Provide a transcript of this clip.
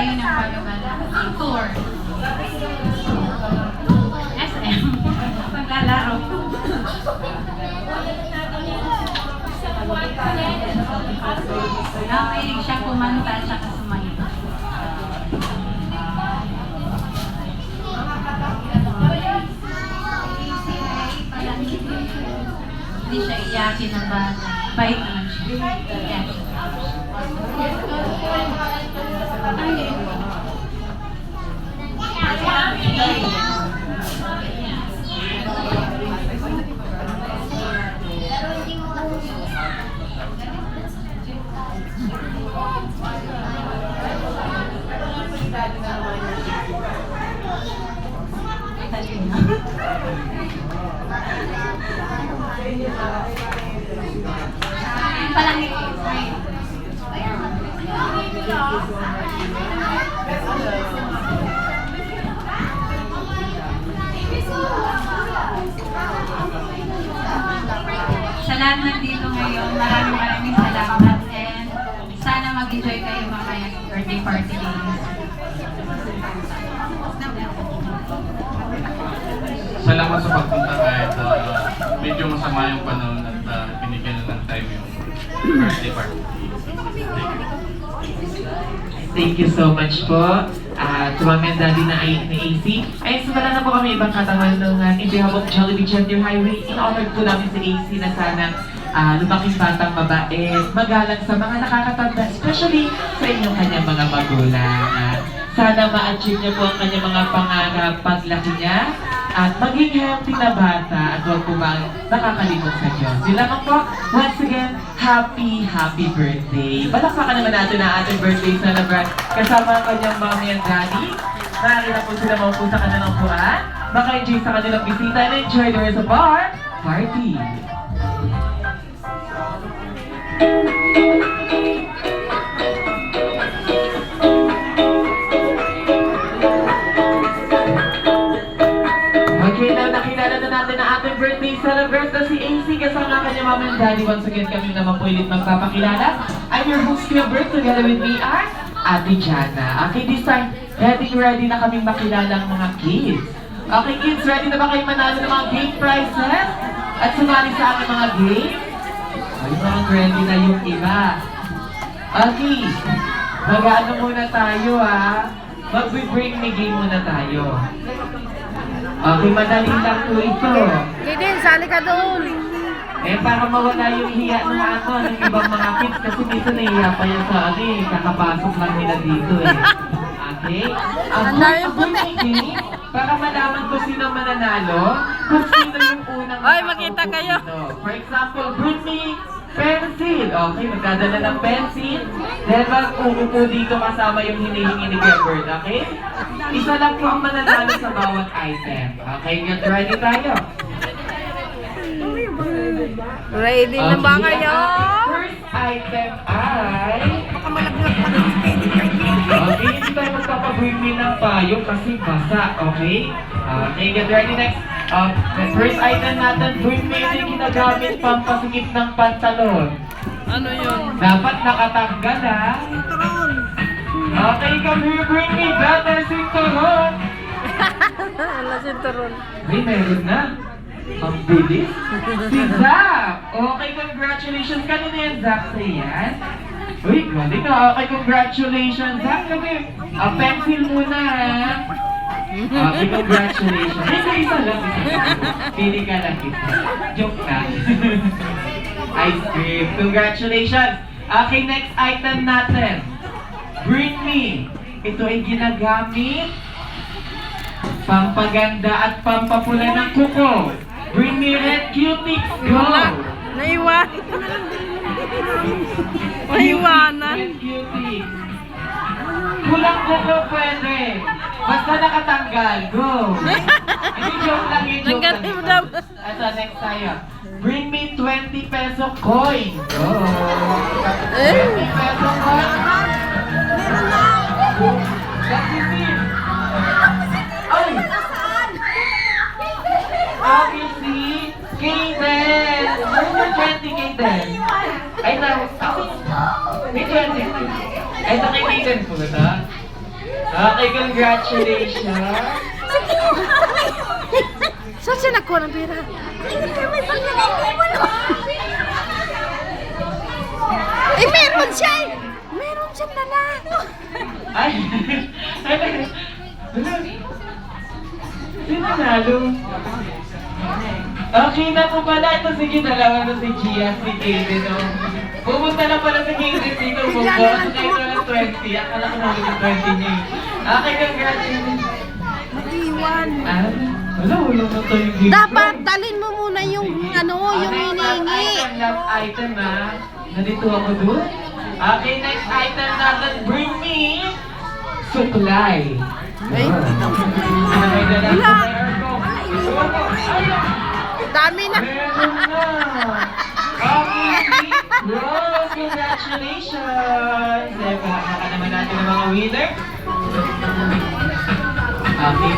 kayo ng pagabala. Tour. SM. Paglalaro. Mahilig siya kumanta at saka sumayaw. Hindi siya iyakin na bata. Bait naman siya. Iyakin. Sa lahat nandito ngayon, maraming salamat and sana mag-enjoy kayo mamaya sa birthday party days. Salamat sa pagpunta kahit medyo masama yung panahon at binigyan na ng time yung birthday party. Thank you so much po. Sa mga daddy na ay ni AC. Ay, sumala na po kami ibang katawan ng in behalf of Jollibee Gender Highway. In-honor po namin si AC na sana lumaking batang babae, magalang sa mga nakakatanda, especially sa inyong kanyang mga magulang. Sana ma-achieve niya po ang kanyang mga pangarap paglaki niya at maging healthy na bata at huwag po bang nakakalimot sa Diyos. Yun lamang po, once again, happy birthday. Palakpakan naman natin ang ating birthday celebrant kasama ang kanyang mommy and daddy. Maaari na po sila maupo sa kanilang puan, maka-enjoy sa kanilang bisita and enjoy the rest of our party. Okay, now nakilala na natin ang ating birthday celebrant na si AC kasama kanya mama and daddy. Once again, kami naman po ulit magpapakilala. I'm your host, Kuya Bert, together with me are Ate Jana. Okay, this time, ready na kaming makilala ang mga kids. Okay, kids, ready na ba kayo manalo ng mga game prizes? At sumali sa aking mga game? Ay, mga ready na yung iba. Okay, mag-ano muna tayo mag-bring me game muna tayo. Okay, madali lang po ito. Gidin, sali ka doon. Para mawala yung hiya ng ibang mga kids kasi dito nahiya pa yan sa kakapasok lang nila dito Okay? Ang dami puti. Para malaman ko sino mananalo, kung sino yung unang Ay, makita kayo. dito. For example, bring me pencil. Okay, magdadala ng pencil. Then mag-uupo dito kasama yung hinihingi ni Gilbert. Okay? Isa lang po ang mananalo sa bawat item. Okay, get ready tayo. Ready na ba kayo? Ang first item ay... Okay, hindi tayo magpapabring me ng payo kasi basa, okay? Okay, get ready next. The first item natin, bring me yung ginagamit pampasikip ng pantalon. Ano yun? Dapat nakatanggal, Okay, come here, bring me better sinturon. Wala si Turon. Ay, meron na. Ang bilis. Si Zach! Okay, congratulations. Kanina yan, Zach, sa yan. Uy, galing na. Okay, congratulations, Zach. Kami, pencil muna, Okay, congratulations. Isa lang. Pili ka lang isa. Joke na. Ice cream. Congratulations. Okay, next item natin. Bring me. Ito ay ginagamit pampaganda at pampapula ng kuko. Bring me red cutics. Go! Naiwan. Maiwanan. Red cutics. Pulang kuko pwede. Basta nakatanggal. Go! Hindi joke lang yung joke lang. Nanggaling mo daw. Ito, next tayo. Bring me 20 peso coin. Go! 20 peso coin. That's it. Ay! Obviously, Kaden! Where's your 20, Kaden? Ay, na, may 20. Ay, sa kay Kaden po, ito. Okay, congratulations. Saan siya nakuha ng pera? Eh, meron siya! Meron siya dala! Ay! Sino nalo? Okay na po pala. Ito sige, dalawa na si Gia, si Kaden. No? Pumunta na pala si Kaden dito mo po. Ito lang 20. Akala ko namin yung 20 niya eh. Okay, congratulations. Naiwan. Wala na to yung gift. Dapat dalhin mo muna yung ano, yung hinihingi. Last item ha. Nandito ako doon. Okay, next item natin. Bring me supply. Ay, May dala wala. ko. Dami na. Meron na. Okay, Rose, congratulations. Baka naman natin ang mga winner. Okay,